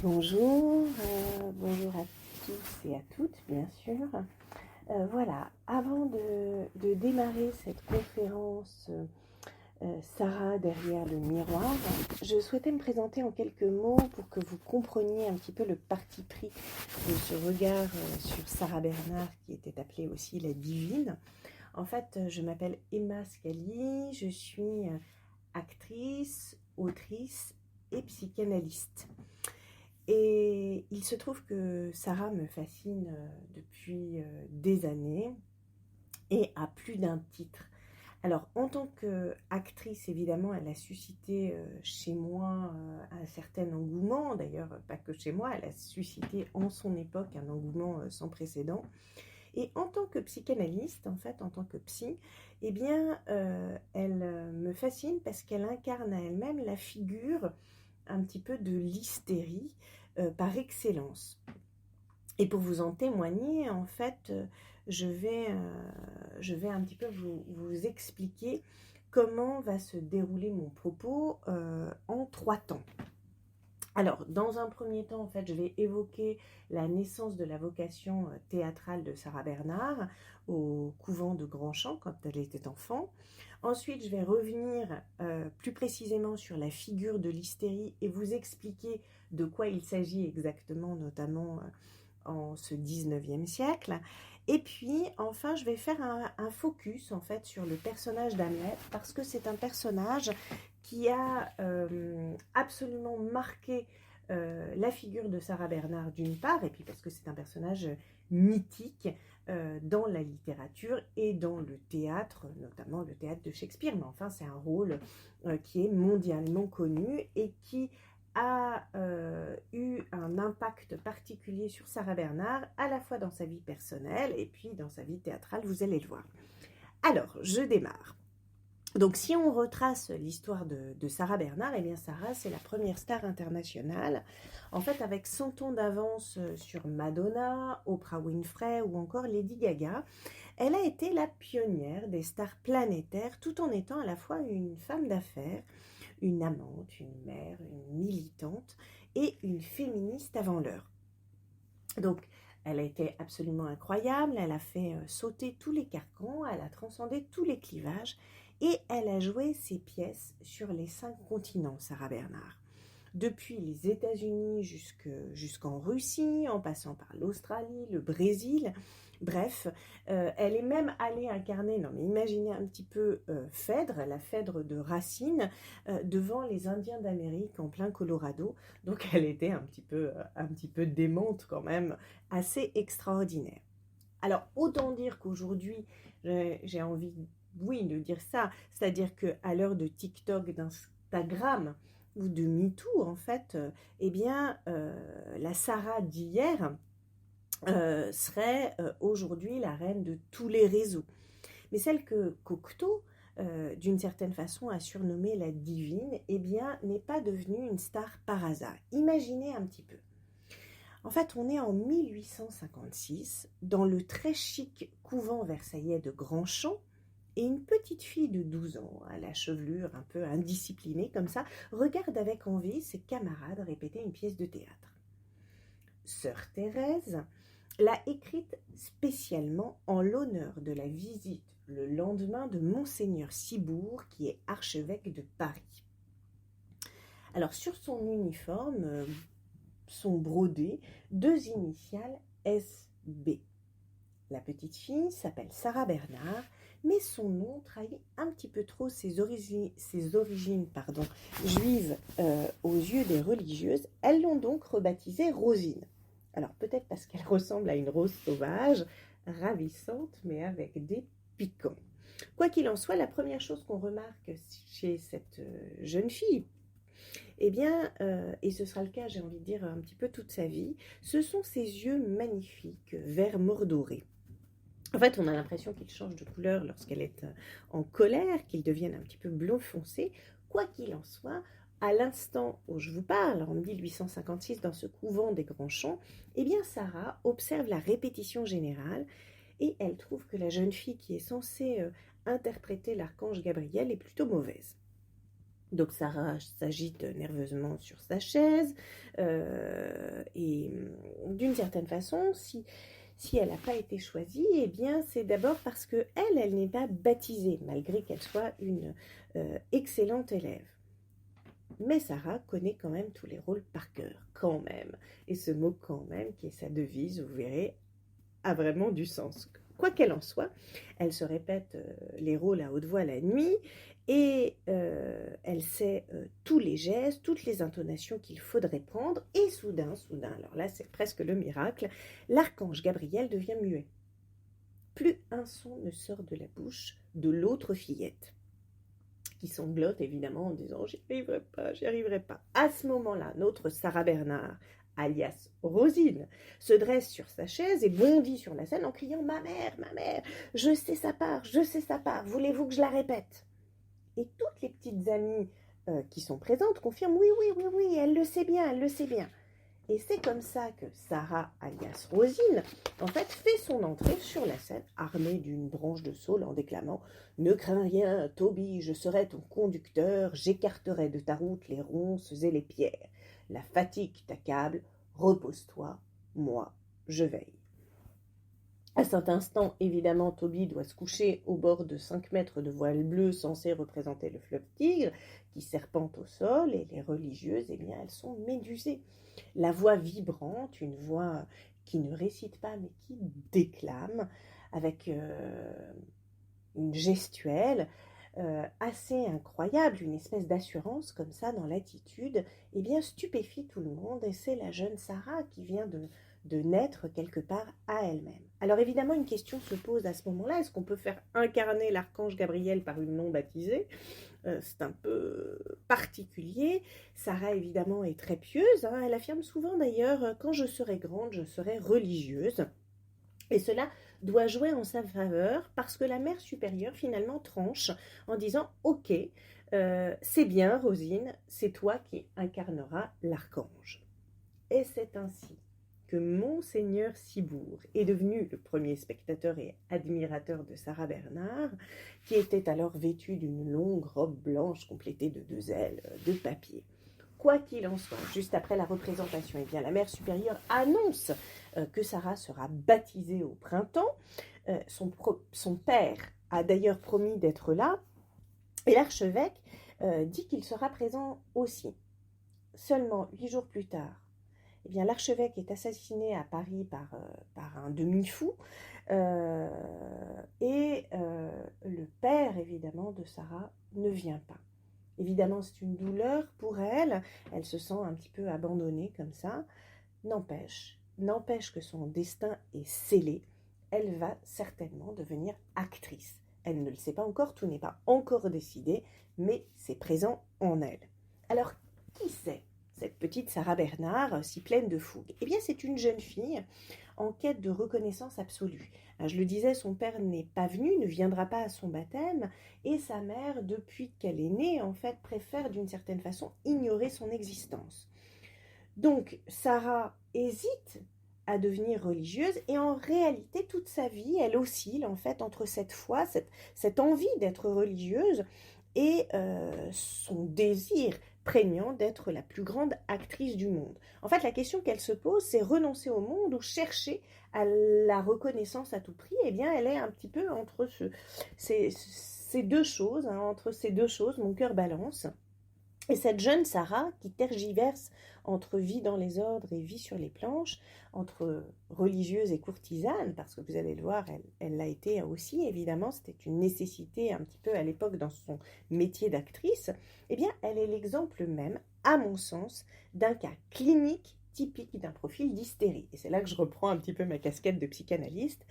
Bonjour, bonjour à tous et à toutes, bien sûr. Voilà, avant de démarrer cette conférence Sarah derrière le miroir, je souhaitais me présenter en quelques mots pour que vous compreniez un petit peu le parti pris de ce regard sur Sarah Bernard, qui était appelée aussi la divine. En fait, je m'appelle Emma Scali, je suis actrice, autrice et psychanalyste. Et il se trouve que Sarah me fascine depuis des années et à plus d'un titre. Alors, en tant qu'actrice, évidemment, elle a suscité chez moi un certain engouement. D'ailleurs, pas que chez moi, elle a suscité en son époque un engouement sans précédent. Et en tant que psychanalyste, en fait, en tant que psy, eh bien, elle me fascine parce qu'elle incarne à elle-même la figure un petit peu de l'hystérie par excellence. Et pour vous en témoigner, en fait, je vais un petit peu vous expliquer comment va se dérouler mon propos en 3 temps. Alors, dans un premier temps, en fait, je vais évoquer la naissance de la vocation théâtrale de Sarah Bernard au couvent de Grandchamp quand elle était enfant. Ensuite, je vais revenir plus précisément sur la figure de l'hystérie et vous expliquer de quoi il s'agit exactement, notamment en ce 19e siècle. Et puis, enfin, je vais faire un focus, en fait, sur le personnage d'Hamlet, parce que c'est un personnage qui a absolument marqué la figure de Sarah Bernard d'une part, et puis parce que c'est un personnage mythique dans la littérature et dans le théâtre, notamment le théâtre de Shakespeare, mais enfin c'est un rôle qui est mondialement connu et qui a eu un impact particulier sur Sarah Bernard, à la fois dans sa vie personnelle et puis dans sa vie théâtrale, vous allez le voir. Alors, je démarre. Donc, si on retrace l'histoire de Sarah Bernard, eh bien Sarah, c'est la première star internationale, en fait avec 100 ans d'avance sur Madonna, Oprah Winfrey ou encore Lady Gaga. Elle a été la pionnière des stars planétaires, tout en étant à la fois une femme d'affaires, une amante, une mère, une militante et une féministe avant l'heure. Donc, elle a été absolument incroyable, elle a fait sauter tous les carcans, elle a transcendé tous les clivages et elle a joué ses pièces sur les 5 continents, Sarah Bernard. Depuis les États-Unis jusqu'en Russie, en passant par l'Australie, le Brésil, bref, elle est même allée incarner, non mais imaginez un petit peu Phèdre, la Phèdre de Racine, devant les Indiens d'Amérique en plein Colorado. Donc elle était un petit peu démente quand même, assez extraordinaire. Alors autant dire qu'aujourd'hui, j'ai envie, oui, de dire ça, c'est-à-dire qu'à l'heure de TikTok, d'Instagram ou de MeToo, en fait, eh bien, la Sarah d'hier serait aujourd'hui la reine de tous les réseaux. Mais celle que Cocteau, d'une certaine façon, a surnommée la divine, eh bien, n'est pas devenue une star par hasard. Imaginez un petit peu. En fait, on est en 1856, dans le très chic couvent versaillais de Grandchamp, et une petite fille de 12 ans, à la chevelure un peu indisciplinée comme ça, regarde avec envie ses camarades répéter une pièce de théâtre. Sœur Thérèse l'a écrite spécialement en l'honneur de la visite le lendemain de Monseigneur Ciboure, qui est archevêque de Paris. Alors, sur son uniforme sont brodées 2 initiales SB. La petite fille s'appelle Sarah Bernard, mais son nom trahit un petit peu trop ses origines juives aux yeux des religieuses. Elles l'ont donc rebaptisée Rosine. Alors peut-être parce qu'elle ressemble à une rose sauvage, ravissante, mais avec des piquants. Quoi qu'il en soit, la première chose qu'on remarque chez cette jeune fille, eh bien, et ce sera le cas, j'ai envie de dire, un petit peu toute sa vie, ce sont ses yeux magnifiques, vert mordoré. En fait, on a l'impression qu'ils changent de couleur lorsqu'elle est en colère, qu'ils deviennent un petit peu blond foncé. Quoi qu'il en soit, à l'instant où je vous parle, en 1856, dans ce couvent des Grandchamps, eh bien, Sarah observe la répétition générale et elle trouve que la jeune fille qui est censée interpréter l'archange Gabriel est plutôt mauvaise. Donc Sarah s'agite nerveusement sur sa chaise, Et d'une certaine façon, si elle n'a pas été choisie, eh bien c'est d'abord parce qu'elle n'est pas baptisée, malgré qu'elle soit une excellente élève. Mais Sarah connaît quand même tous les rôles par cœur, quand même. Et ce mot « quand même », qui est sa devise, vous verrez, a vraiment du sens. Quoi qu'elle en soit, elle se répète les rôles à haute voix la nuit et elle sait tous les gestes, toutes les intonations qu'il faudrait prendre. Et soudain, alors là c'est presque le miracle, l'archange Gabriel devient muet. Plus un son ne sort de la bouche de l'autre fillette, qui sanglote évidemment en disant « j'y arriverai pas ». À ce moment-là, notre Sarah Bernard, alias Rosine, se dresse sur sa chaise et bondit sur la scène en criant « ma mère, je sais sa part, voulez-vous que je la répète ?» Et toutes les petites amies qui sont présentes confirment « oui, elle le sait bien. » Et c'est comme ça que Sarah, alias Rosine, en fait, fait son entrée sur la scène, armée d'une branche de saule en déclamant « Ne crains rien, Toby, je serai ton conducteur, j'écarterai de ta route les ronces et les pierres. La fatigue t'accable, repose-toi, moi, je veille. » À cet instant, évidemment, Toby doit se coucher au bord de 5 mètres de voile bleu censé représenter le fleuve Tigre, qui serpente au sol, et les religieuses, eh bien, elles sont médusées. La voix vibrante, une voix qui ne récite pas, mais qui déclame, avec une gestuelle assez incroyable, une espèce d'assurance comme ça dans l'attitude, eh bien, stupéfie tout le monde, et c'est la jeune Sarah qui vient de naître quelque part à elle-même. Alors évidemment, une question se pose à ce moment-là, est-ce qu'on peut faire incarner l'archange Gabriel par une non-baptisée ? C'est un peu particulier. Sarah, évidemment, est très pieuse, hein. Elle affirme souvent d'ailleurs « quand je serai grande, je serai religieuse ». Et cela doit jouer en sa faveur parce que la mère supérieure finalement tranche en disant « Ok, c'est bien Rosine, c'est toi qui incarneras l'archange ». Et c'est ainsi que Monseigneur Ciboure est devenu le premier spectateur et admirateur de Sarah Bernard, qui était alors vêtue d'une longue robe blanche complétée de 2 ailes de papier. Quoi qu'il en soit, juste après la représentation, eh bien, la mère supérieure annonce que Sarah sera baptisée au printemps. Son père a d'ailleurs promis d'être là, et l'archevêque dit qu'il sera présent aussi. Seulement 8 jours plus tard, eh bien, l'archevêque est assassiné à Paris par un demi-fou, et le père, évidemment, de Sarah ne vient pas. Évidemment, c'est une douleur pour elle, elle se sent un petit peu abandonnée comme ça. N'empêche que son destin est scellé, elle va certainement devenir actrice. Elle ne le sait pas encore, tout n'est pas encore décidé, mais c'est présent en elle. Alors, qui c'est cette petite Sarah Bernard, si pleine de fougue? Eh bien, c'est une jeune fille en quête de reconnaissance absolue. Je le disais, son père n'est pas venu, ne viendra pas à son baptême, et sa mère, depuis qu'elle est née, en fait, préfère d'une certaine façon ignorer son existence. Donc, Sarah hésite à devenir religieuse, et en réalité, toute sa vie, elle oscille, en fait, entre cette foi, cette envie d'être religieuse, et son désir prégnant d'être la plus grande actrice du monde. En fait, la question qu'elle se pose, c'est renoncer au monde ou chercher à la reconnaissance à tout prix. Eh bien, elle est un petit peu entre ces deux choses, hein, entre ces deux choses, mon cœur balance. Et cette jeune Sarah, qui tergiverse entre vie dans les ordres et vie sur les planches, entre religieuse et courtisane, parce que vous allez le voir, elle l'a été aussi, évidemment, c'était une nécessité un petit peu à l'époque dans son métier d'actrice, eh bien, elle est l'exemple même, à mon sens, d'un cas clinique typique d'un profil d'hystérie. Et c'est là que je reprends un petit peu ma casquette de psychanalyste.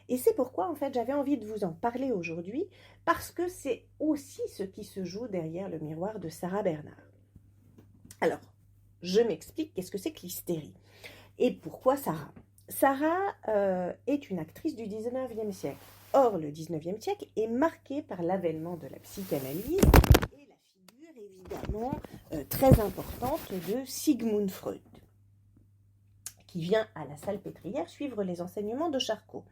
Et c'est pourquoi, en fait, j'avais envie de vous en parler aujourd'hui, parce que c'est aussi ce qui se joue derrière le miroir de Sarah Bernard. Alors, je m'explique, qu'est-ce que c'est que l'hystérie? Et pourquoi Sarah? Sarah est une actrice du 19e siècle. Or, le 19e siècle est marqué par l'avènement de la psychanalyse et la figure, évidemment, très importante de Sigmund Freud, qui vient à la Salpêtrière suivre les enseignements de Charcot.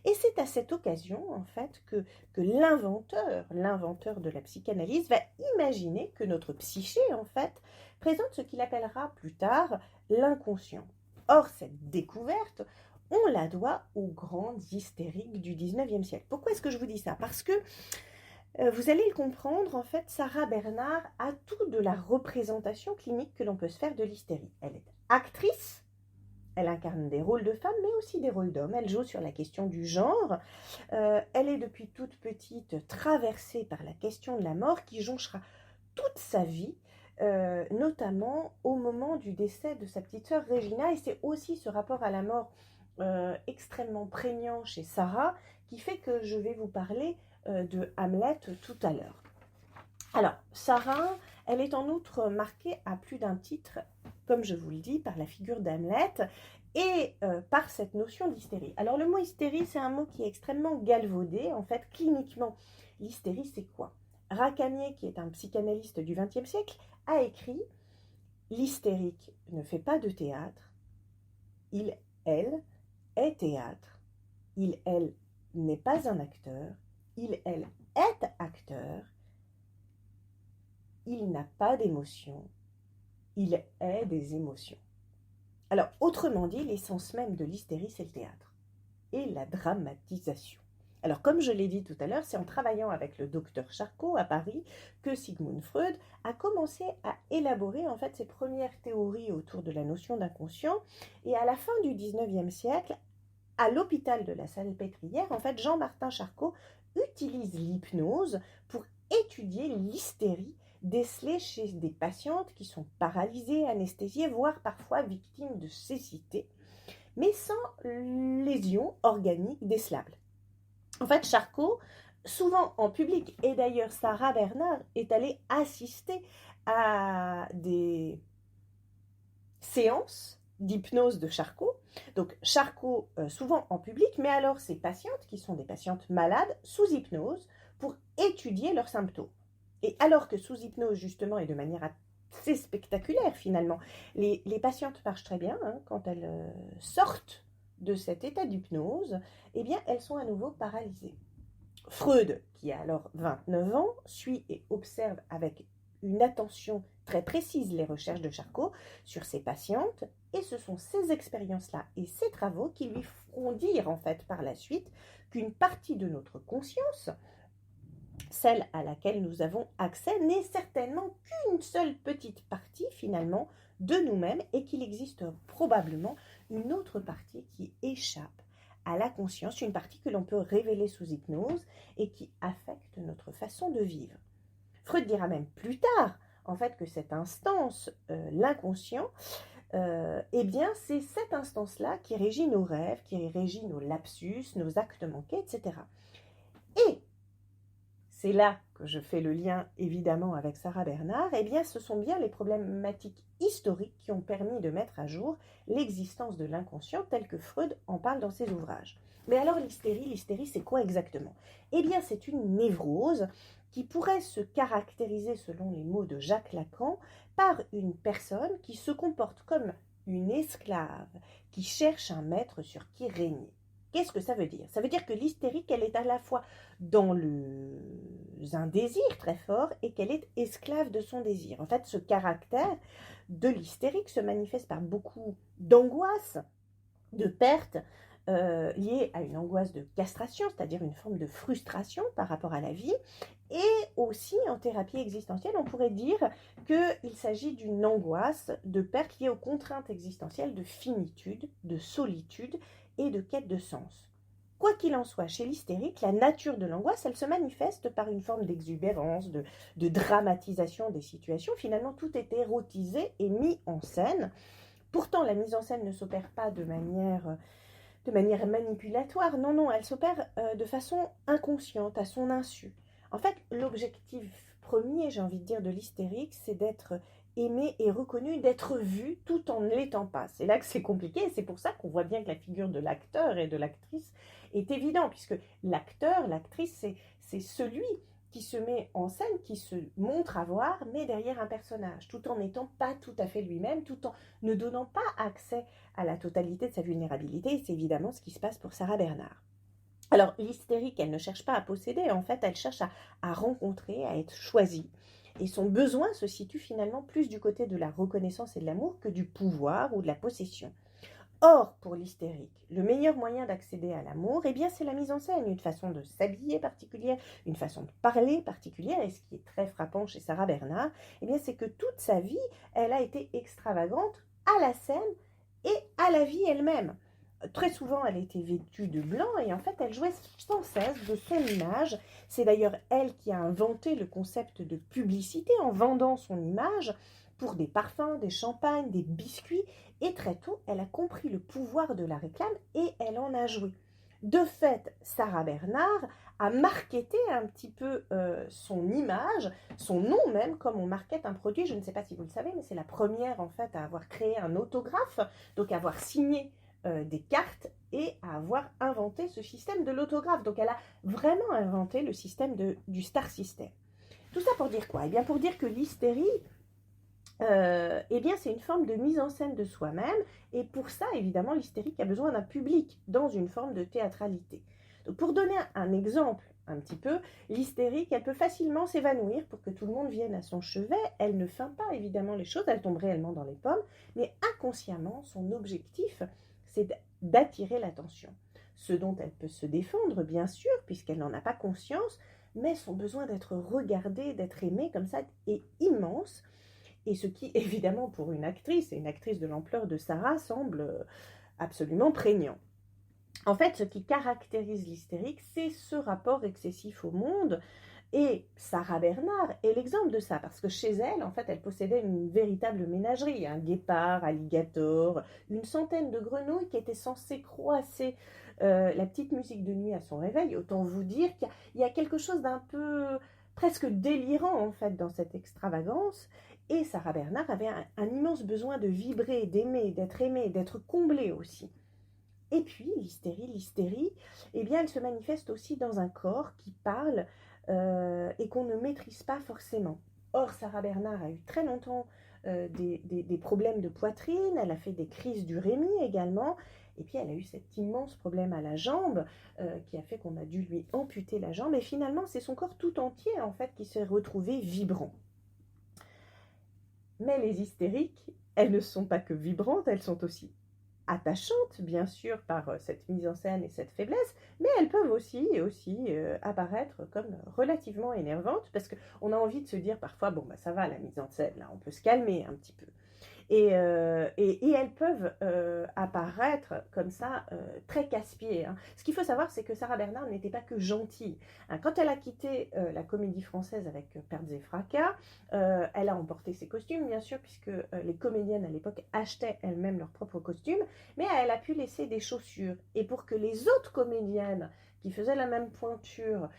Et c'est à cette occasion, en fait, que l'inventeur de la psychanalyse va imaginer que notre psyché, en fait, présente ce qu'il appellera plus tard l'inconscient. Or, cette découverte, on la doit aux grandes hystériques du 19e siècle. Pourquoi est-ce que je vous dis ça? Parce que vous allez le comprendre, en fait, Sarah Bernhardt a tout de la représentation clinique que l'on peut se faire de l'hystérie. Elle est actrice, elle incarne des rôles de femme, mais aussi des rôles d'hommes. Elle joue sur la question du genre. Elle est depuis toute petite traversée par la question de la mort qui jonchera toute sa vie, notamment au moment du décès de sa petite sœur Regina. Et c'est aussi ce rapport à la mort extrêmement prégnant chez Sarah qui fait que je vais vous parler de Hamlet tout à l'heure. Alors, Sarah, elle est en outre marquée à plus d'un titre, comme je vous le dis, par la figure d'Hamlet et par cette notion d'hystérie. Alors, le mot hystérie, c'est un mot qui est extrêmement galvaudé. En fait, cliniquement, l'hystérie, c'est quoi? Racamier, qui est un psychanalyste du XXe siècle, a écrit « L'hystérique ne fait pas de théâtre, il, elle, est théâtre. Il, elle, n'est pas un acteur. Il, elle, est acteur. Il n'a pas d'émotion. Il est des émotions. » Alors, autrement dit, l'essence même de l'hystérie, c'est le théâtre et la dramatisation. Alors, comme je l'ai dit tout à l'heure, c'est en travaillant avec le docteur Charcot à Paris que Sigmund Freud a commencé à élaborer en fait ses premières théories autour de la notion d'inconscient. Et à la fin du 19e siècle, à l'hôpital de la Salpêtrière, en fait, Jean-Martin Charcot utilise l'hypnose pour étudier l'hystérie décelée chez des patientes qui sont paralysées, anesthésiées, voire parfois victimes de cécité, mais sans lésions organiques décelables. En fait, Charcot, souvent en public, et d'ailleurs Sarah Bernhardt est allée assister à des séances d'hypnose de Charcot. Donc Charcot, souvent en public, mais alors ces patientes, qui sont des patientes malades, sous hypnose, pour étudier leurs symptômes. Et alors que sous hypnose, justement, et de manière assez spectaculaire finalement, les patientes marchent très bien, hein, quand elles sortent de cet état d'hypnose, eh bien elles sont à nouveau paralysées. Freud, qui a alors 29 ans, suit et observe avec une attention très précise les recherches de Charcot sur ses patientes, et ce sont ces expériences-là et ces travaux qui lui feront dire en fait par la suite qu'une partie de notre conscience, celle à laquelle nous avons accès, n'est certainement qu'une seule petite partie finalement de nous-mêmes, et qu'il existe probablement une autre partie qui échappe à la conscience, une partie que l'on peut révéler sous hypnose et qui affecte notre façon de vivre. Freud dira même plus tard, en fait, que cette instance, l'inconscient, eh bien, c'est cette instance-là qui régit nos rêves, qui régit nos lapsus, nos actes manqués, etc. Et c'est là que je fais le lien évidemment avec Sarah Bernhardt, eh bien ce sont bien les problématiques historiques qui ont permis de mettre à jour l'existence de l'inconscient tel que Freud en parle dans ses ouvrages. Mais alors l'hystérie c'est quoi exactement? Eh bien c'est une névrose qui pourrait se caractériser selon les mots de Jacques Lacan par une personne qui se comporte comme une esclave qui cherche un maître sur qui régner. Qu'est-ce que ça veut dire? Ça veut dire que l'hystérique, elle est à la fois dans un désir très fort et qu'elle est esclave de son désir. En fait, ce caractère de l'hystérique se manifeste par beaucoup d'angoisse, de perte, liée à une angoisse de castration, c'est-à-dire une forme de frustration par rapport à la vie. Et aussi, en thérapie existentielle, on pourrait dire qu'il s'agit d'une angoisse de perte liée aux contraintes existentielles de finitude, de solitude et de quête de sens. Quoi qu'il en soit, chez l'hystérique, la nature de l'angoisse, elle se manifeste par une forme d'exubérance, de dramatisation des situations. Finalement, tout est érotisé et mis en scène. Pourtant, la mise en scène ne s'opère pas de manière manipulatoire. Non, elle s'opère de façon inconsciente, à son insu. En fait, l'objectif premier, j'ai envie de dire, de l'hystérique, c'est d'être aimé et reconnu, d'être vu tout en ne l'étant pas. C'est là que c'est compliqué, et c'est pour ça qu'on voit bien que la figure de l'acteur et de l'actrice est évidente, puisque l'acteur, l'actrice, c'est celui qui se met en scène, qui se montre à voir, mais derrière un personnage, tout en n'étant pas tout à fait lui-même, tout en ne donnant pas accès à la totalité de sa vulnérabilité. Et c'est évidemment ce qui se passe pour Sarah Bernhardt. Alors, l'hystérique, elle ne cherche pas à posséder, en fait, elle cherche à rencontrer, à être choisie. Et son besoin se situe finalement plus du côté de la reconnaissance et de l'amour que du pouvoir ou de la possession. Or, pour l'hystérique, le meilleur moyen d'accéder à l'amour, eh bien, c'est la mise en scène, une façon de s'habiller particulière, une façon de parler particulière. Et ce qui est très frappant chez Sarah Bernhardt, eh bien, c'est que toute sa vie, elle a été extravagante à la scène et à la vie elle-même. Très souvent, elle était vêtue de blanc et en fait, elle jouait sans cesse de son image. C'est d'ailleurs elle qui a inventé le concept de publicité en vendant son image pour des parfums, des champagnes, des biscuits. Et très tôt, elle a compris le pouvoir de la réclame et elle en a joué. De fait, Sarah Bernhardt a marketé un petit peu son image, son nom même, comme on markete un produit. Je ne sais pas si vous le savez, mais c'est la première en fait à avoir créé un autographe, donc à avoir signé des cartes et à avoir inventé ce système de l'autographe. Donc elle a vraiment inventé le système du Star System. Tout ça pour dire quoi? Eh bien pour dire que l'hystérie, eh bien, c'est une forme de mise en scène de soi-même. Et pour ça, évidemment, l'hystérique a besoin d'un public dans une forme de théâtralité. Donc, pour donner un exemple un petit peu, l'hystérique, elle peut facilement s'évanouir pour que tout le monde vienne à son chevet. Elle ne feint pas, évidemment, les choses, elle tombe réellement dans les pommes. Mais inconsciemment, son objectif, c'est d'attirer l'attention. Ce dont elle peut se défendre, bien sûr, puisqu'elle n'en a pas conscience, mais son besoin d'être regardée, d'être aimée comme ça est immense. Et ce qui, évidemment, pour une actrice, et une actrice de l'ampleur de Sarah, semble absolument prégnant. En fait, ce qui caractérise l'hystérique, c'est ce rapport excessif au monde. Et Sarah Bernhardt est l'exemple de ça, parce que chez elle, en fait, elle possédait une véritable ménagerie, un guépard, alligator, une centaine de grenouilles qui étaient censées croisser la petite musique de nuit à son réveil. Autant vous dire qu'il y a quelque chose d'un peu presque délirant, en fait, dans cette extravagance. Et Sarah Bernhardt avait un immense besoin de vibrer, d'aimer, d'être comblée aussi. Et puis, l'hystérie, eh bien, elle se manifeste aussi dans un corps qui parle et qu'on ne maîtrise pas forcément. Or, Sarah Bernhardt a eu très longtemps des problèmes de poitrine, elle a fait des crises d'urémie également, et puis elle a eu cet immense problème à la jambe qui a fait qu'on a dû lui amputer la jambe, et finalement, c'est son corps tout entier, en fait, qui s'est retrouvé vibrant. Mais les hystériques, elles ne sont pas que vibrantes, elles sont aussi attachantes, bien sûr, par cette mise en scène et cette faiblesse, mais elles peuvent aussi apparaître comme relativement énervantes, parce qu'on a envie de se dire parfois, bon, bah, ça va, la mise en scène, là, on peut se calmer un petit peu. Et elles peuvent apparaître comme ça très casse-pieds. Hein. Ce qu'il faut savoir, c'est que Sarah Bernhardt n'était pas que gentille. Hein. Quand elle a quitté la comédie française avec Pertes et Fracas, elle a emporté ses costumes, bien sûr, puisque les comédiennes à l'époque achetaient elles-mêmes leurs propres costumes, mais elle a pu laisser des chaussures. Et pour que les autres comédiennes qui faisaient la même pointure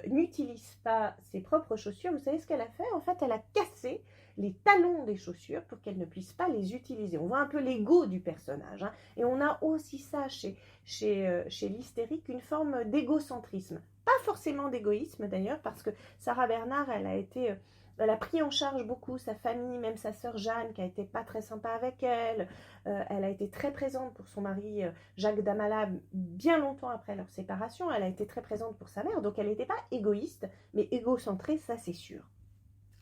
n'utilisent pas ses propres chaussures, vous savez ce qu'elle a fait? En fait, elle a cassé les talons des chaussures pour qu'elle ne puisse pas les utiliser. On voit un peu l'ego du personnage. Hein. Et on a aussi ça chez l'hystérique, une forme d'égocentrisme. Pas forcément d'égoïsme d'ailleurs, parce que Sarah Bernhardt, elle a pris en charge beaucoup sa famille, même sa sœur Jeanne, qui a été pas très sympa avec elle. Elle a été très présente pour son mari Jacques Damala bien longtemps après leur séparation. Elle a été très présente pour sa mère, donc elle n'était pas égoïste, mais égocentrée, ça c'est sûr.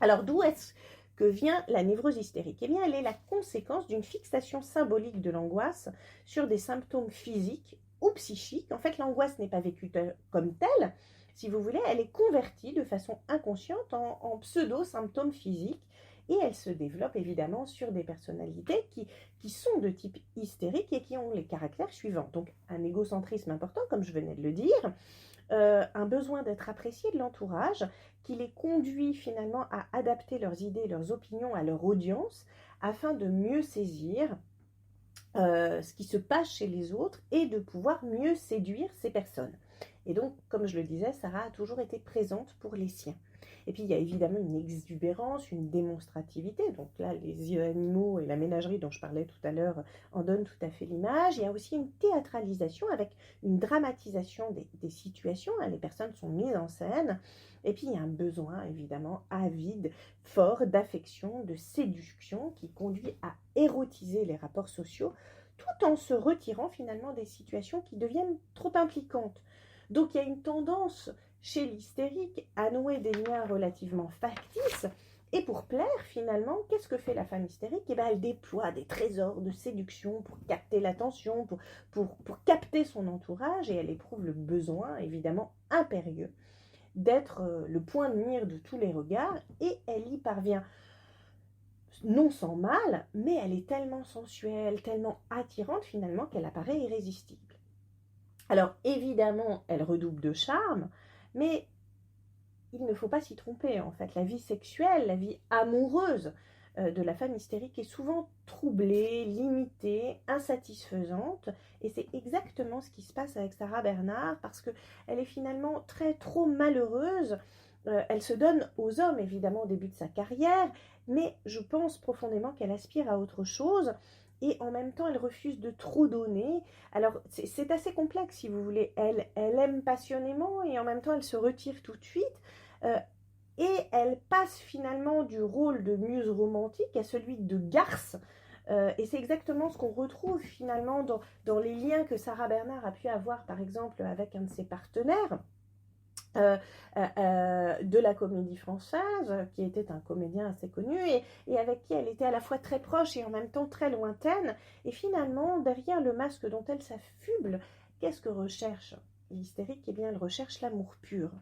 Alors d'où est-ce que vient la névrose hystérique? Eh bien, elle est la conséquence d'une fixation symbolique de l'angoisse sur des symptômes physiques ou psychiques. En fait, l'angoisse n'est pas vécue comme telle, si vous voulez, elle est convertie de façon inconsciente en pseudo-symptômes physiques et elle se développe évidemment sur des personnalités qui sont de type hystérique et qui ont les caractères suivants. Donc, un égocentrisme important, comme je venais de le dire, un besoin d'être apprécié de l'entourage qui les conduit finalement à adapter leurs idées, leurs opinions à leur audience afin de mieux saisir ce qui se passe chez les autres et de pouvoir mieux séduire ces personnes. Et donc, comme je le disais, Sarah a toujours été présente pour les siens. Et puis, il y a évidemment une exubérance, une démonstrativité. Donc là, les animaux et la ménagerie dont je parlais tout à l'heure en donnent tout à fait l'image. Il y a aussi une théâtralisation avec une dramatisation des situations. Les personnes sont mises en scène. Et puis, il y a un besoin, évidemment, avide, fort, d'affection, de séduction qui conduit à érotiser les rapports sociaux tout en se retirant finalement des situations qui deviennent trop impliquantes. Donc, il y a une tendance chez l'hystérique à nouer des liens relativement factices Et pour plaire, finalement, qu'est-ce que fait la femme hystérique? Eh bien, elle déploie des trésors de séduction pour capter l'attention, pour capter son entourage, et elle éprouve le besoin, évidemment, impérieux d'être le point de mire de tous les regards, et elle y parvient non sans mal, mais elle est tellement sensuelle, tellement attirante finalement qu'elle apparaît irrésistible. Alors évidemment, elle redouble de charme, mais il ne faut pas s'y tromper en fait. La vie sexuelle, la vie amoureuse de la femme hystérique est souvent troublée, limitée, insatisfaisante, et c'est exactement ce qui se passe avec Sarah Bernhardt, parce qu'elle est finalement trop malheureuse. Elle se donne aux hommes évidemment au début de sa carrière, mais je pense profondément qu'elle aspire à autre chose, et en même temps elle refuse de trop donner. Alors c'est assez complexe si vous voulez. Elle aime passionnément et en même temps elle se retire tout de suite. Euh, et elle passe finalement du rôle de muse romantique à celui de garce. Et c'est exactement ce qu'on retrouve finalement dans les liens que Sarah Bernhardt a pu avoir, par exemple, avec un de ses partenaires de la comédie française, qui était un comédien assez connu, et avec qui elle était à la fois très proche et en même temps très lointaine. Et finalement, derrière le masque dont elle s'affuble, qu'est-ce que recherche l'hystérique? Eh bien, elle recherche l'amour pur.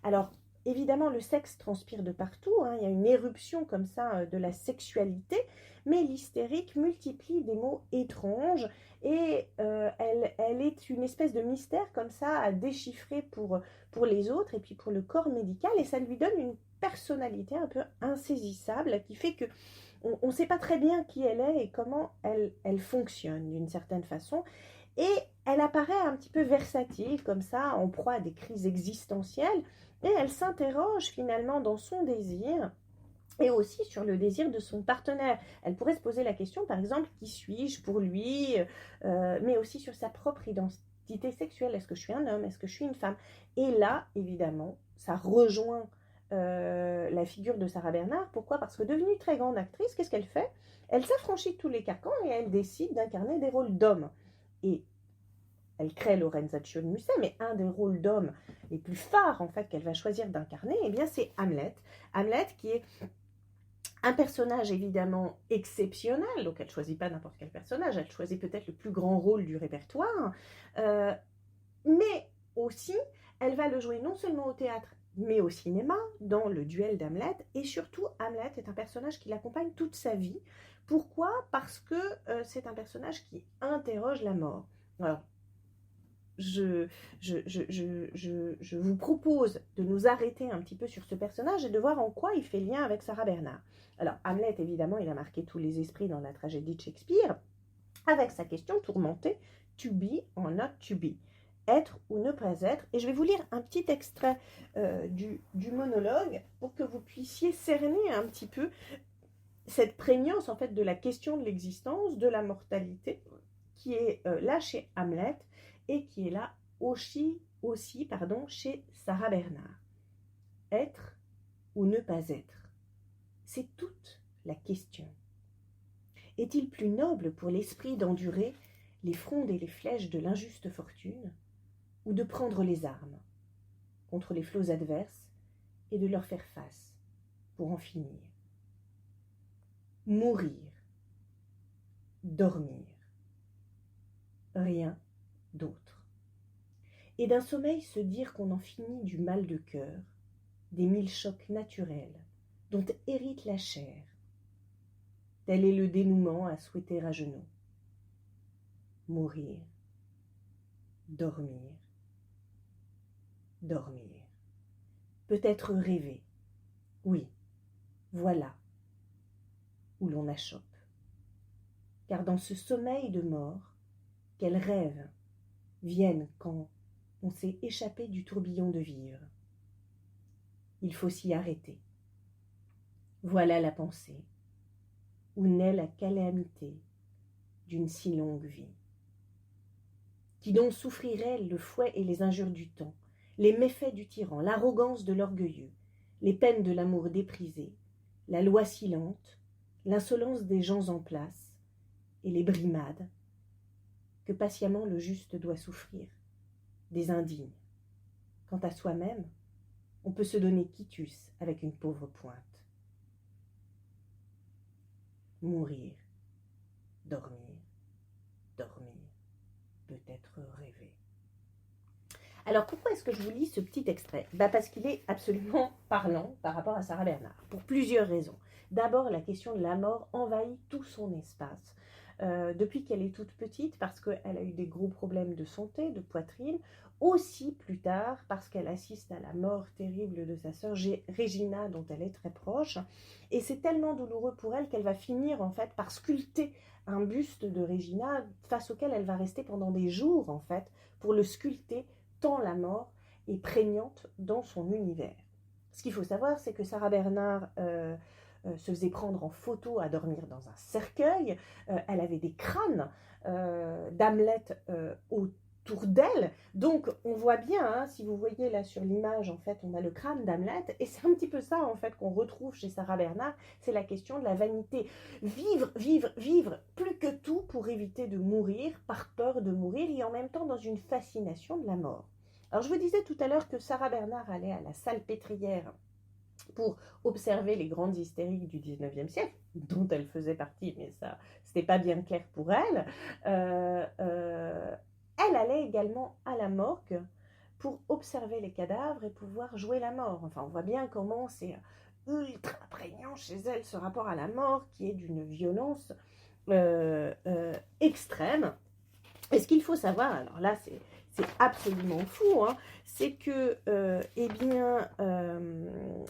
Alors, évidemment, le sexe transpire de partout, hein, il y a une éruption comme ça de la sexualité, mais l'hystérique multiplie des mots étranges, et elle est une espèce de mystère comme ça à déchiffrer pour les autres et puis pour le corps médical, et ça lui donne une personnalité un peu insaisissable qui fait que on ne sait pas très bien qui elle est et comment elle fonctionne d'une certaine façon. Et elle apparaît un petit peu versatile, comme ça, en proie à des crises existentielles, et elle s'interroge finalement dans son désir, et aussi sur le désir de son partenaire. Elle pourrait se poser la question, par exemple, qui suis-je pour lui, mais aussi sur sa propre identité sexuelle. Est-ce que je suis un homme? Est-ce que je suis une femme? Et là, évidemment, ça rejoint la figure de Sarah Bernhardt. Pourquoi? Parce que devenue très grande actrice, qu'est-ce qu'elle fait? Elle s'affranchit de tous les carcans et elle décide d'incarner des rôles d'hommes. Et elle crée Lorenzaccio de Musset, mais un des rôles d'homme les plus phares en fait qu'elle va choisir d'incarner, eh bien c'est Hamlet. Hamlet qui est un personnage évidemment exceptionnel, donc elle ne choisit pas n'importe quel personnage, elle choisit peut-être le plus grand rôle du répertoire, mais aussi elle va le jouer non seulement au théâtre, mais au cinéma, dans le duel d'Hamlet, et surtout Hamlet est un personnage qui l'accompagne toute sa vie. Pourquoi? Parce que c'est un personnage qui interroge la mort. Alors, je vous propose de nous arrêter un petit peu sur ce personnage et de voir en quoi il fait lien avec Sarah Bernhardt. Alors, Hamlet, évidemment, il a marqué tous les esprits dans la tragédie de Shakespeare, avec sa question tourmentée, to be or not to be, être ou ne pas être. Et je vais vous lire un petit extrait du monologue pour que vous puissiez cerner un petit peu cette prégnance en fait de la question de l'existence, de la mortalité, qui est là chez Hamlet et qui est là aussi chez Sarah Bernhardt. Être ou ne pas être, c'est toute la question. Est-il plus noble pour l'esprit d'endurer les frondes et les flèches de l'injuste fortune, ou de prendre les armes contre les flots adverses et de leur faire face pour en finir? Mourir, dormir, rien d'autre. Et d'un sommeil se dire qu'on en finit du mal de cœur, des 1000 chocs naturels dont hérite la chair. Tel est le dénouement à souhaiter à genoux. Mourir, dormir, dormir. Peut-être rêver, oui, voilà où l'on achoppe. Car dans ce sommeil de mort, quels rêves viennent quand on s'est échappé du tourbillon de vivre. Il faut s'y arrêter. Voilà la pensée, où naît la calamité d'une si longue vie. Qui donc souffrirait le fouet et les injures du temps, les méfaits du tyran, l'arrogance de l'orgueilleux, les peines de l'amour déprisé, la loi silente, l'insolence des gens en place, et les brimades que patiemment le juste doit souffrir, des indignes. Quant à soi-même, on peut se donner quitus avec une pauvre pointe. mourir, dormir, dormir, peut-être rêver. Alors pourquoi est-ce que je vous lis ce petit extrait? Parce qu'il est absolument parlant par rapport à Sarah Bernhardt, pour plusieurs raisons. D'abord, la question de la mort envahit tout son espace. Depuis qu'elle est toute petite, parce qu'elle a eu des gros problèmes de santé, de poitrine, aussi plus tard, parce qu'elle assiste à la mort terrible de sa sœur Regina, dont elle est très proche. Et c'est tellement douloureux pour elle qu'elle va finir en fait par sculpter un buste de Regina face auquel elle va rester pendant des jours en fait, pour le sculpter, tant la mort est prégnante dans son univers. Ce qu'il faut savoir, c'est que Sarah Bernhardt se faisait prendre en photo à dormir dans un cercueil. Elle avait des crânes d'Hamlet autour d'elle. Donc, on voit bien, hein, si vous voyez là sur l'image, en fait, on a le crâne d'Hamlet. Et c'est un petit peu ça, en fait, qu'on retrouve chez Sarah Bernhardt. C'est la question de la vanité. Vivre, vivre, vivre, plus que tout pour éviter de mourir, par peur de mourir, et en même temps dans une fascination de la mort. Alors, je vous disais tout à l'heure que Sarah Bernhardt allait à la Salpêtrière pour observer les grandes hystériques du 19e siècle, dont elle faisait partie, mais ça, c'était pas bien clair pour elle. Elle allait également à la morgue pour observer les cadavres et pouvoir jouer la mort. Enfin, on voit bien comment c'est ultra prégnant chez elle, ce rapport à la mort qui est d'une violence extrême. Et ce qu'il faut savoir, alors là, c'est absolument fou, hein, c'est que,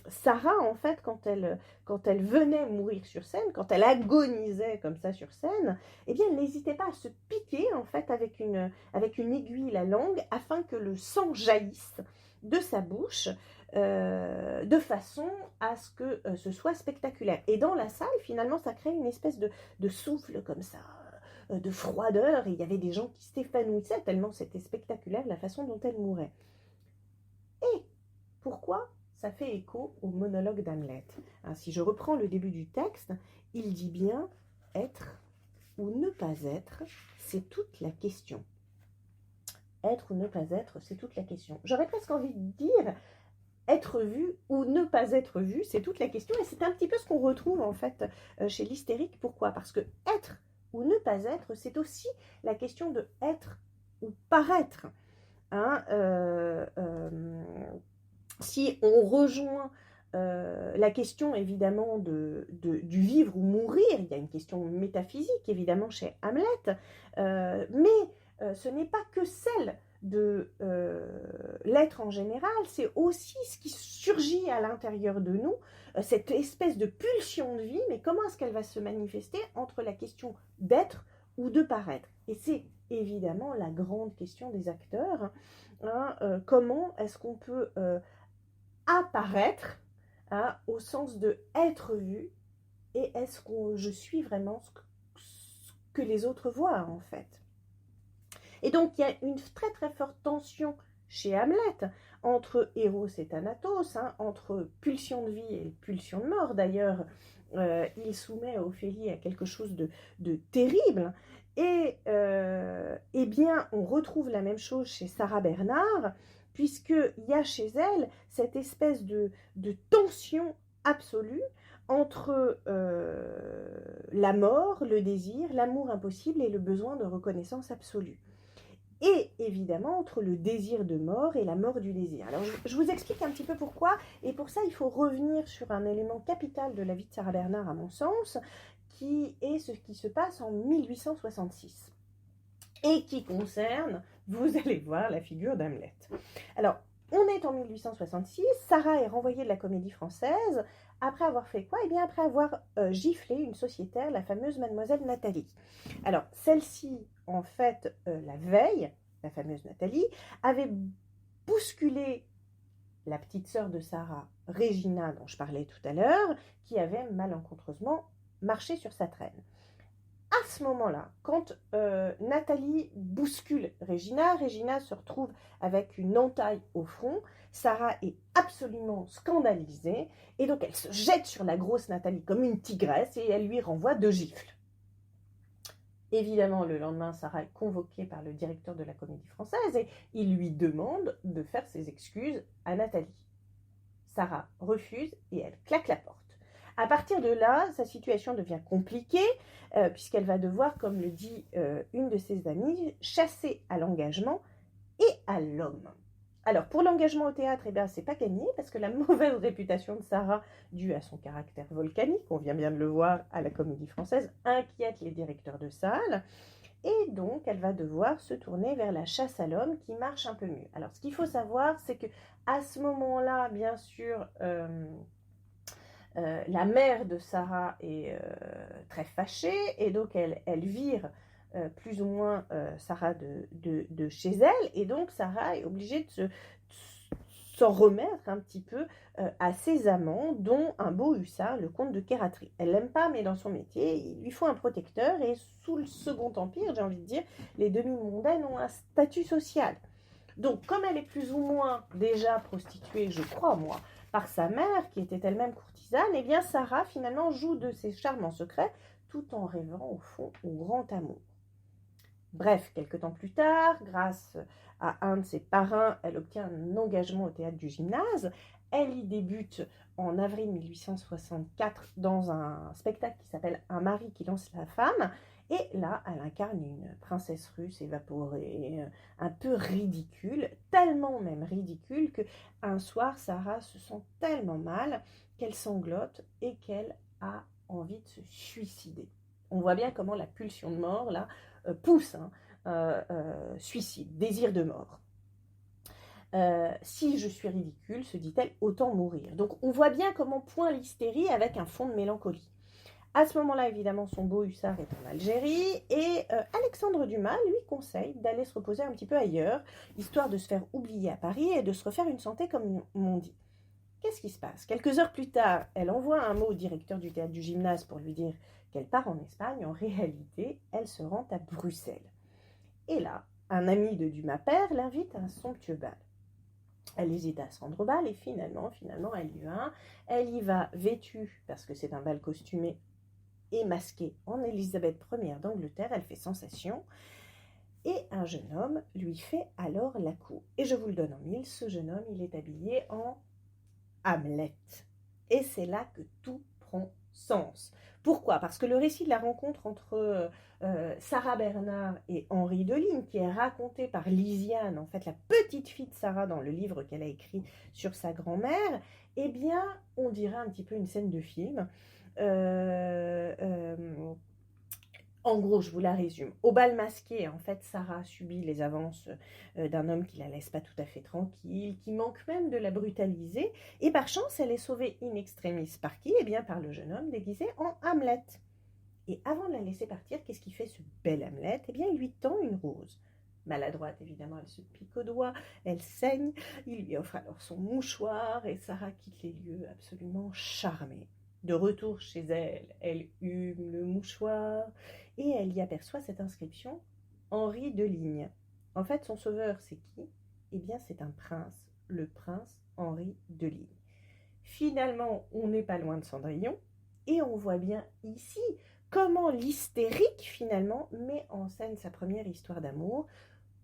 Sarah, en fait, quand elle venait mourir sur scène, quand elle agonisait comme ça sur scène, elle n'hésitait pas à se piquer, en fait, avec une aiguille la langue, afin que le sang jaillisse de sa bouche, de façon à ce que ce soit spectaculaire. Et dans la salle, finalement, ça crée une espèce de souffle comme ça, de froideur, et il y avait des gens qui s'épanouissaient tellement c'était spectaculaire la façon dont elle mourait. Et pourquoi ça fait écho au monologue d'Hamlet? Si je reprends le début du texte, il dit bien « être ou ne pas être, c'est toute la question ». Être ou ne pas être, c'est toute la question. J'aurais presque envie de dire être vu ou ne pas être vu, c'est toute la question, et c'est un petit peu ce qu'on retrouve en fait chez l'hystérique. Pourquoi? Parce que être ou ne pas être, c'est aussi la question de être ou paraître. Hein, si on rejoint la question évidemment du vivre ou mourir, il y a une question métaphysique évidemment chez Hamlet, mais ce n'est pas que celle de l'être en général, c'est aussi ce qui surgit à l'intérieur de nous, cette espèce de pulsion de vie, mais comment est-ce qu'elle va se manifester entre la question d'être ou de paraître? Et c'est évidemment la grande question des acteurs, hein, comment est-ce qu'on peut apparaître, hein, au sens de être vu, et est-ce que je suis vraiment ce que les autres voient en fait? Et donc, il y a une très très forte tension chez Hamlet entre Eros et Thanatos, hein, entre pulsion de vie et pulsion de mort. D'ailleurs, il soumet Ophélie à quelque chose de terrible. Et eh bien, on retrouve la même chose chez Sarah Bernhardt, puisqu'il y a chez elle cette espèce de tension absolue entre la mort, le désir, l'amour impossible et le besoin de reconnaissance absolue. Et évidemment entre le désir de mort et la mort du désir. Alors je vous explique un petit peu pourquoi, et pour ça il faut revenir sur un élément capital de la vie de Sarah Bernhardt à mon sens, qui est ce qui se passe en 1866, et qui concerne, vous allez voir, la figure d'Hamlet. Alors, on est en 1866, Sarah est renvoyée de la Comédie Française, après avoir fait quoi? Eh bien, après avoir giflé une sociétaire, la fameuse mademoiselle Nathalie. Alors, celle-ci, en fait, la veille, la fameuse Nathalie, avait bousculé la petite sœur de Sarah, Regina, dont je parlais tout à l'heure, qui avait malencontreusement marché sur sa traîne. À ce moment-là, quand Nathalie bouscule Regina, Regina se retrouve avec une entaille au front. Sarah est absolument scandalisée et donc elle se jette sur la grosse Nathalie comme une tigresse et elle lui renvoie 2 gifles. Évidemment, le lendemain, Sarah est convoquée par le directeur de la Comédie Française et il lui demande de faire ses excuses à Nathalie. Sarah refuse et elle claque la porte. À partir de là, sa situation devient compliquée, puisqu'elle va devoir, comme le dit une de ses amies, chasser à l'engagement et à l'homme. Alors, pour l'engagement au théâtre, eh bien, c'est pas gagné, parce que la mauvaise réputation de Sarah, due à son caractère volcanique, on vient bien de le voir à la Comédie Française, inquiète les directeurs de salle, et donc elle va devoir se tourner vers la chasse à l'homme qui marche un peu mieux. Alors, ce qu'il faut savoir, c'est que à ce moment-là, bien sûr, la mère de Sarah est très fâchée, et donc elle vire plus ou moins Sarah de chez elle, et donc Sarah est obligée de s'en remettre un petit peu à ses amants, dont un beau hussard, le comte de Kératry. Elle l'aime pas, mais dans son métier, il lui faut un protecteur, et sous le Second Empire, j'ai envie de dire, les demi-mondaines ont un statut social. Donc, comme elle est plus ou moins déjà prostituée, je crois moi, par sa mère, qui était elle-même courtisane, eh bien Sarah, finalement, joue de ses charmants secrets, tout en rêvant, au fond, au grand amour. Bref, quelque temps plus tard, grâce à un de ses parrains, elle obtient un engagement au théâtre du Gymnase. Elle y débute en avril 1864 dans un spectacle qui s'appelle Un mari qui lance la femme. Et là, elle incarne une princesse russe évaporée, un peu ridicule, tellement même ridicule qu'un soir, Sarah se sent tellement mal qu'elle sanglote et qu'elle a envie de se suicider. On voit bien comment la pulsion de mort, là, pousse, suicide, désir de mort. Si je suis ridicule, se dit-elle, autant mourir. Donc on voit bien comment point l'hystérie avec un fond de mélancolie. À ce moment-là, évidemment, son beau hussard est en Algérie, et Alexandre Dumas lui conseille d'aller se reposer un petit peu ailleurs, histoire de se faire oublier à Paris et de se refaire une santé comme on dit. Qu'est-ce qui se passe? Quelques heures plus tard, elle envoie un mot au directeur du théâtre du Gymnase pour lui dire qu'elle part en Espagne. En réalité, elle se rend à Bruxelles. Et là, un ami de Dumas père l'invite à un somptueux bal. Elle hésite à se rendre au bal, et finalement, elle y va. Elle y va vêtue, parce que c'est un bal costumé et masquée en Élisabeth Ier d'Angleterre. Elle fait sensation. Et un jeune homme lui fait alors la cour. Et je vous le donne en mille, ce jeune homme, il est habillé en Hamlet. Et c'est là que tout prend sens. Pourquoi? Parce que le récit de la rencontre entre Sarah Bernard et Henri de Ligne, qui est raconté par Lisiane, en fait la petite fille de Sarah dans le livre qu'elle a écrit sur sa grand-mère, eh bien, on dirait un petit peu une scène de film. En gros, je vous la résume. Au bal masqué, en fait, Sarah subit les avances d'un homme qui la laisse pas tout à fait tranquille, qui manque même de la brutaliser. Et par chance, elle est sauvée in extremis par qui? Eh bien, par le jeune homme déguisé en Hamlet. Et avant de la laisser partir, qu'est-ce qu'il fait ce bel Hamlet? Eh bien, il lui tend une rose. Maladroite, évidemment, elle se pique au doigt, elle saigne. Il lui offre alors son mouchoir et Sarah quitte les lieux absolument charmée. De retour chez elle, elle hume le mouchoir et elle y aperçoit cette inscription « Henri de Ligne ». En fait, son sauveur, c'est qui? Eh bien, c'est un prince, le prince Henri de Ligne. Finalement, on n'est pas loin de Cendrillon, et on voit bien ici comment l'hystérique, finalement, met en scène sa première histoire d'amour.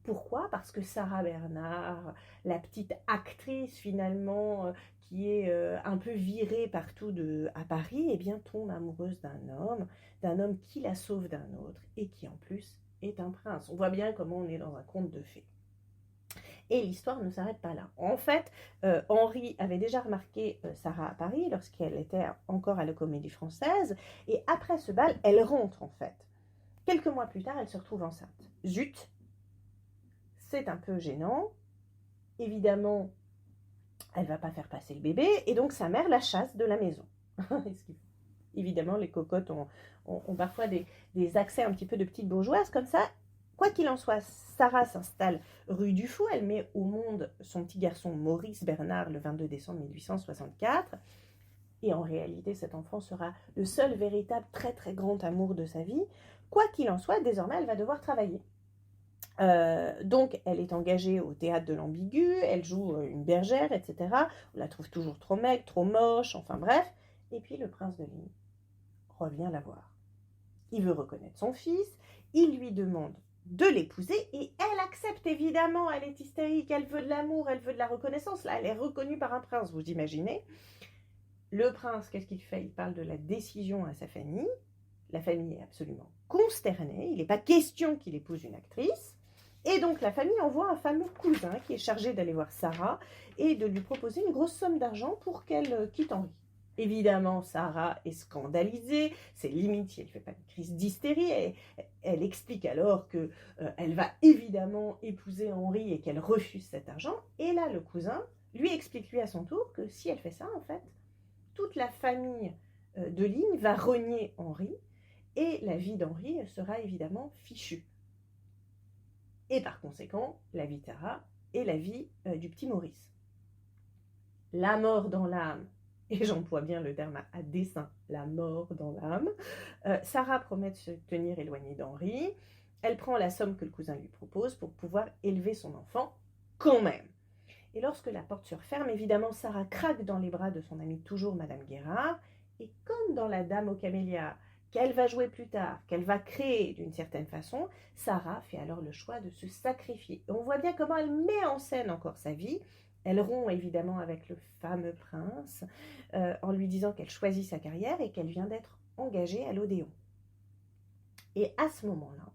Pourquoi? Parce que Sarah Bernard, la petite actrice, finalement, qui est un peu virée partout à Paris, eh bien, tombe amoureuse d'un homme qui la sauve d'un autre, et qui, en plus, est un prince. On voit bien comment on est dans un conte de fées. Et l'histoire ne s'arrête pas là. En fait, Henri avait déjà remarqué Sarah à Paris lorsqu'elle était encore à la Comédie Française. Et après ce bal, elle rentre en fait. Quelques mois plus tard, elle se retrouve enceinte. Zut, c'est un peu gênant. Évidemment, elle ne va pas faire passer le bébé. Et donc sa mère la chasse de la maison. Évidemment, les cocottes ont parfois des accès un petit peu de petites bourgeoises comme ça. Quoi qu'il en soit, Sarah s'installe rue du Fou. Elle met au monde son petit garçon Maurice Bernard le 22 décembre 1864. Et en réalité, cet enfant sera le seul véritable très très grand amour de sa vie. Quoi qu'il en soit, désormais, elle va devoir travailler. Donc, elle est engagée au théâtre de l'Ambigu, elle joue une bergère, etc. On la trouve toujours trop maigre, trop moche, enfin bref. Et puis, le prince de Ligne revient la voir. Il veut reconnaître son fils, il lui demande de l'épouser et elle accepte évidemment, elle est hystérique, elle veut de l'amour, elle veut de la reconnaissance, là elle est reconnue par un prince, vous imaginez. Le prince, qu'est-ce qu'il fait? Il parle de la décision à sa famille. La famille est absolument consternée. Il n'est pas question qu'il épouse une actrice. Et donc la famille envoie un fameux cousin qui est chargé d'aller voir Sarah et de lui proposer une grosse somme d'argent pour qu'elle quitte Henri. Évidemment, Sarah est scandalisée, c'est limite si elle ne fait pas une crise d'hystérie. Elle explique alors qu'elle va évidemment épouser Henri et qu'elle refuse cet argent. Et là, le cousin lui explique lui à son tour que si elle fait ça, en fait, toute la famille de Ligne va renier Henri et la vie d'Henri sera évidemment fichue. Et par conséquent, la vie de Sarah et la vie du petit Maurice. La mort dans l'âme, et j'emploie bien le terme à dessein, la mort dans l'âme. Sarah promet de se tenir éloignée d'Henri. Elle prend la somme que le cousin lui propose pour pouvoir élever son enfant quand même. Et lorsque la porte se referme, évidemment, Sarah craque dans les bras de son amie toujours Madame Guérard. Et comme dans La Dame aux Camélias, qu'elle va jouer plus tard, qu'elle va créer d'une certaine façon, Sarah fait alors le choix de se sacrifier. Et on voit bien comment elle met en scène encore sa vie. Elle rompt évidemment avec le fameux prince en lui disant qu'elle choisit sa carrière et qu'elle vient d'être engagée à l'Odéon. Et à ce moment-là,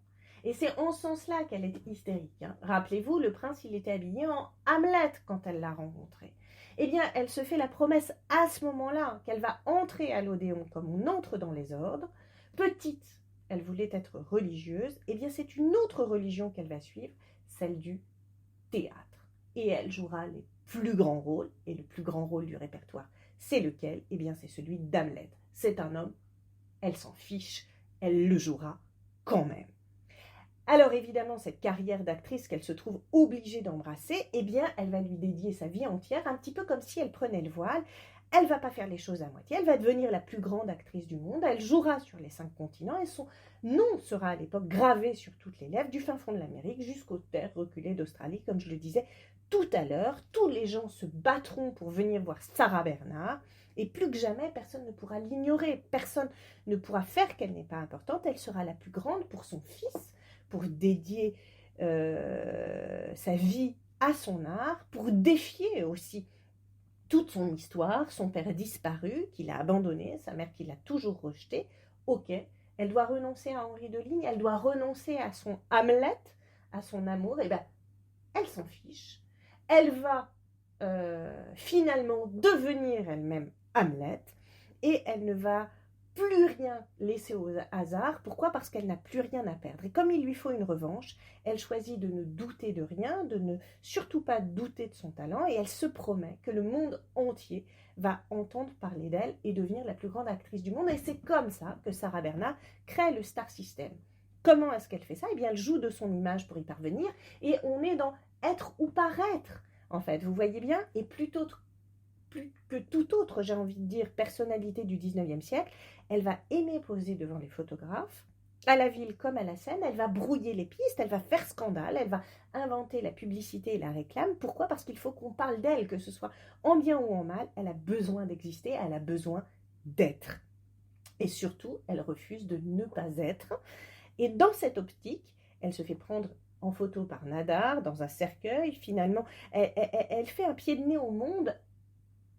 et c'est en ce sens-là qu'elle est hystérique. Hein. Rappelez-vous, le prince, il était habillé en Hamlet quand elle l'a rencontré. Eh bien, elle se fait la promesse à ce moment-là qu'elle va entrer à l'Odéon comme on entre dans les ordres. Petite, elle voulait être religieuse. Eh bien, c'est une autre religion qu'elle va suivre, celle du théâtre. Et elle jouera les plus grands rôles. Et le plus grand rôle du répertoire, c'est lequel? Eh bien, c'est celui d'Hamlet. C'est un homme, elle s'en fiche, elle le jouera quand même. Alors évidemment, cette carrière d'actrice qu'elle se trouve obligée d'embrasser, eh bien, elle va lui dédier sa vie entière, un petit peu comme si elle prenait le voile. Elle ne va pas faire les choses à moitié, elle va devenir la plus grande actrice du monde, elle jouera sur les 5 continents et son nom sera à l'époque gravé sur toutes les lèvres, du fin fond de l'Amérique jusqu'aux terres reculées d'Australie, comme je le disais tout à l'heure. Tous les gens se battront pour venir voir Sarah Bernhardt. Et plus que jamais, personne ne pourra l'ignorer, personne ne pourra faire qu'elle n'est pas importante. Elle sera la plus grande pour son fils, pour dédier sa vie à son art, pour défier aussi toute son histoire, son père disparu, qu'il a abandonné, sa mère qui l'a toujours rejeté. Ok, elle doit renoncer à Henri de Ligne, elle doit renoncer à son Hamlet, à son amour, et bien, elle s'en fiche. Elle va finalement devenir elle-même Hamlet, et elle ne va plus rien laisser au hasard. Pourquoi? Parce qu'elle n'a plus rien à perdre. Et comme il lui faut une revanche, elle choisit de ne douter de rien, de ne surtout pas douter de son talent, et elle se promet que le monde entier va entendre parler d'elle et devenir la plus grande actrice du monde. Et c'est comme ça que Sarah Bernhardt crée le Star System. Comment est-ce qu'elle fait ça? Eh bien, elle joue de son image pour y parvenir, et on est dans être ou paraître, en fait. Vous voyez bien? Et plus que tout autre, j'ai envie de dire, personnalité du 19e siècle, elle va aimer poser devant les photographes, à la ville comme à la scène, elle va brouiller les pistes, elle va faire scandale, elle va inventer la publicité et la réclame. Pourquoi? Parce qu'il faut qu'on parle d'elle, que ce soit en bien ou en mal, elle a besoin d'exister, elle a besoin d'être. Et surtout, elle refuse de ne pas être. Et dans cette optique, elle se fait prendre en photo par Nadar, dans un cercueil. Finalement, elle fait un pied de nez au monde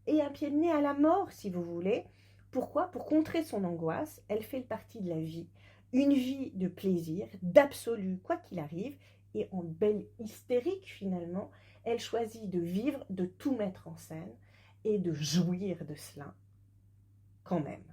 et un pied de nez à la mort, si vous voulez. Pourquoi? Pour contrer son angoisse, elle fait le parti de la vie. Une vie de plaisir, d'absolu, quoi qu'il arrive. Et en belle hystérique, finalement, elle choisit de vivre, de tout mettre en scène et de jouir de cela, quand même.